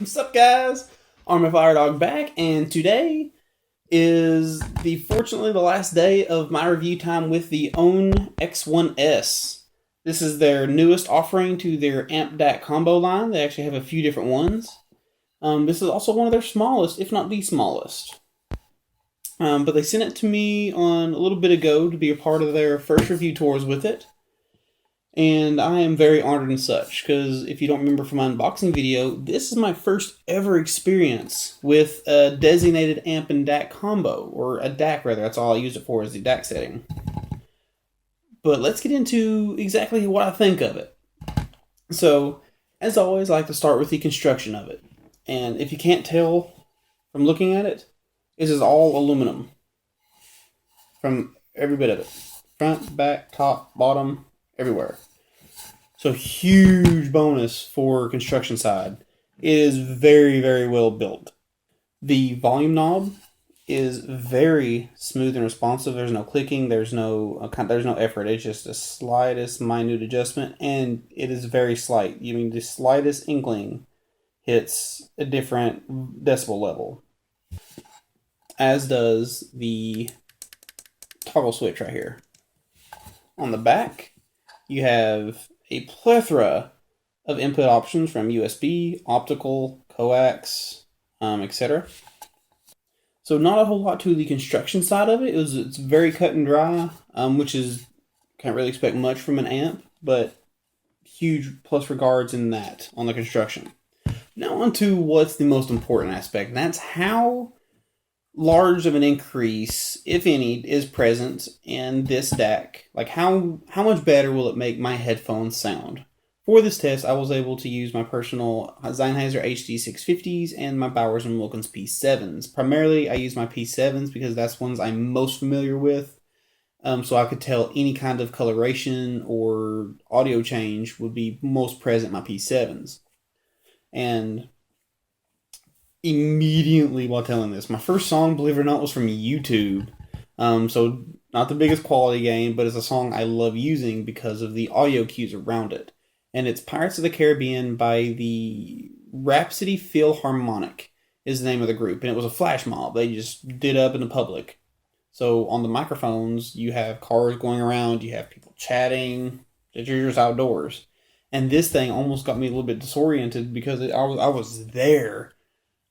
What's up, guys? Army-Firedawg back, and today is fortunately the last day of my review time with the Aune X1s. This is their newest offering to their amp DAC combo line. They actually have a few different ones. This is also one of their smallest, if not the smallest. But they sent it to me on a little bit ago to be a part of their first review tours with it. And I am very honored and such, because if you don't remember from my unboxing video, this is my first ever experience with a designated amp and DAC combo, or a DAC rather. That's all I use it for, is the DAC setting. But let's get into exactly what I think of it. So, as always, I like to start with the construction of it. And if you can't tell from looking at it, this is all aluminum. From every bit of it. Front, back, top, bottom, everywhere. So huge bonus for construction side. It is very, very well built. The volume knob is very smooth and responsive. There's no clicking. There's no effort. It's just the slightest minute adjustment, and it is very slight. You mean the slightest inkling hits a different decibel level. As does the toggle switch right here. On the back, you have a plethora of input options from USB, optical, coax, etc. So not a whole lot to the construction side of it. It's very cut and dry, which is can't really expect much from an amp, but huge plus regards in that on the construction. Now on to what's the most important aspect, and that's how large of an increase, if any, is present in this DAC. Like how much better will it make my headphones sound? For this test, I was able to use my personal Sennheiser HD650s and my Bowers & Wilkins P7s. Primarily, I use my P7s because that's ones I'm most familiar with. So I could tell any kind of coloration or audio change would be most present in my P7s. And immediately while telling this, my first song, believe it or not, was from YouTube. So not the biggest quality gain, but it's a song I love using because of the audio cues around it. And it's Pirates of the Caribbean by the Rhapsody Philharmonic is the name of the group. And it was a flash mob. They just did up in the public. So on the microphones, you have cars going around, you have people chatting, that you're just outdoors. And this thing almost got me a little bit disoriented because I was there.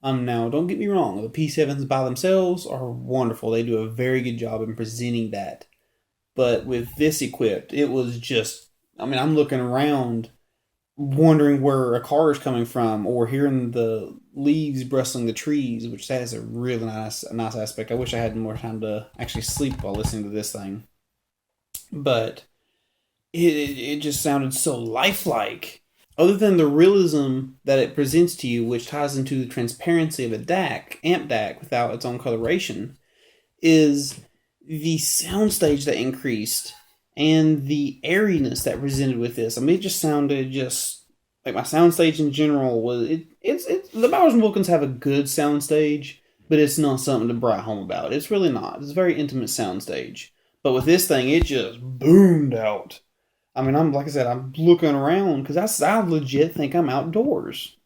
Now, don't get me wrong, the P7s by themselves are wonderful. They do a very good job in presenting that. But with this equipped, it was just, I'm looking around, wondering where a car is coming from, or hearing the leaves rustling the trees, which has a really nice aspect. I wish I had more time to actually sleep while listening to this thing. But it just sounded so lifelike. Other than the realism that it presents to you, which ties into the transparency of a DAC, amp DAC, without its own coloration, is the soundstage that increased and the airiness that presented with this. It just sounded like my soundstage in general was. The Bowers & Wilkins have a good soundstage, but it's not something to brag home about. It's really not. It's a very intimate soundstage. But with this thing, it just boomed out. Like I said, I'm looking around because I legit think I'm outdoors.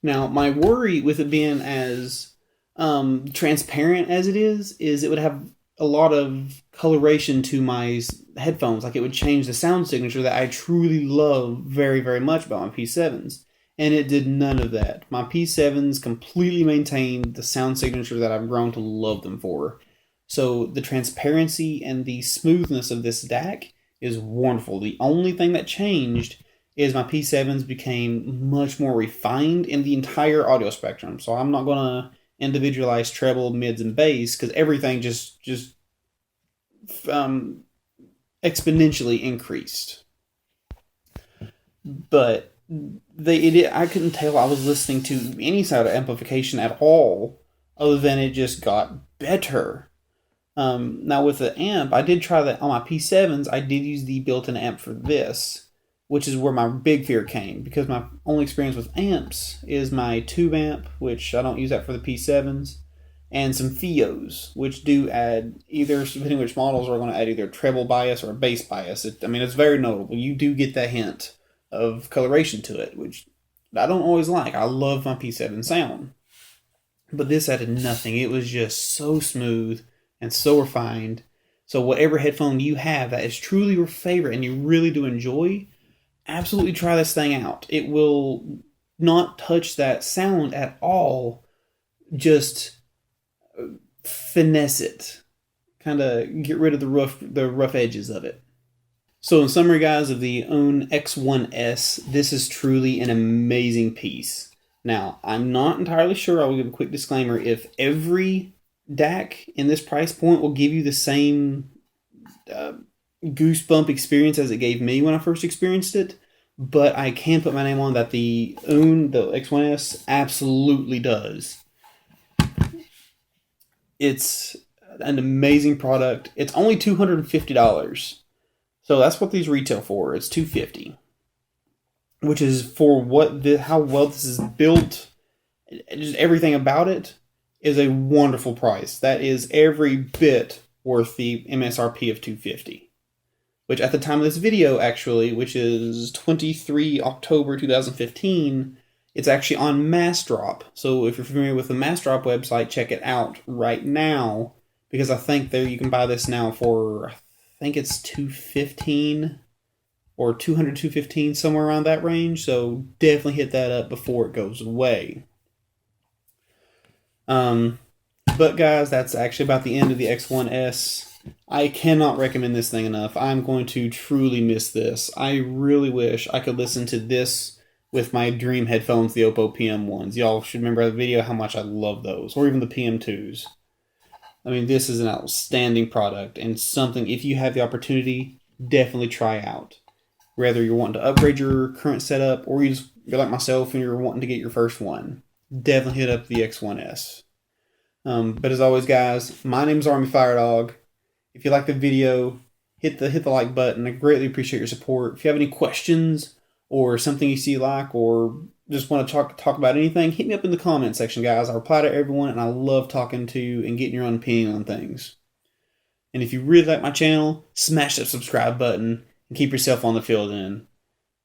Now, my worry with it being as transparent as it is it would have a lot of coloration to my headphones. Like it would change the sound signature that I truly love very, very much about my P7s. And it did none of that. My P7s completely maintained the sound signature that I've grown to love them for. So the transparency and the smoothness of this DAC is wonderful. The only thing that changed is my P7s became much more refined in the entire audio spectrum. So I'm not going to individualize treble, mids, and bass because everything just exponentially increased. But I couldn't tell I was listening to any side of amplification at all, other than it just got better. Now with the amp, I did try that on my P7s. I did use the built-in amp for this, which is where my big fear came, because my only experience with amps is my tube amp, which I don't use that for the P7s, and some Theos, which do add, either, depending which models, are going to add either treble bias or bass bias. It's very notable. You do get that hint of coloration to it, which I don't always like. I love my P7 sound. But this added nothing. It was just so smooth and so refined. So whatever headphone you have that is truly your favorite and you really do enjoy, absolutely try this thing out. It will not touch that sound at all. Just finesse it. Kind of get rid of the rough edges of it. So in summary, guys, of the Aune X1s, this is truly an amazing piece. Now, I'm not entirely sure, I will give a quick disclaimer, if every d.a.c in this price point will give you the same goosebump experience as it gave me when I first experienced it, but I can put my name on that the Aune, the X1s, absolutely does. It's an amazing product. It's only $250. So that's what these retail for. It's $250, which is for how well this is built. Just everything about it is a wonderful price. That is every bit worth the MSRP of $250. Which at the time of this video, actually, which is 23 October 2015, it's actually on Massdrop. So if you're familiar with the Massdrop website, check it out right now, because I think there you can buy this now for, I think it's $215 or $200, somewhere around that range. So definitely hit that up before it goes away. But guys, that's actually about the end of the X1s. I cannot recommend this thing enough. I'm going to truly miss this. I really wish I could listen to this with my dream headphones, the Oppo PM1s. Y'all should remember the video how much I love those, or even the PM2s. I mean, this is an outstanding product and something, if you have the opportunity, definitely try out. Whether you're wanting to upgrade your current setup or you're like myself and you're wanting to get your first one, definitely hit up the X1s. But as always, guys, my name is Army-Firedawg. If you like the video, hit the like button. I greatly appreciate your support. If you have any questions or something you see like, or just want to talk about anything, hit me up in the comment section, guys. I reply to everyone, and I love talking to you and getting your own opinion on things. And if you really like my channel, smash that subscribe button and keep yourself on the field in.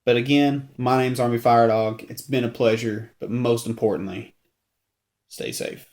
But again, my name's Army-Firedawg. It's been a pleasure, but most importantly, stay safe.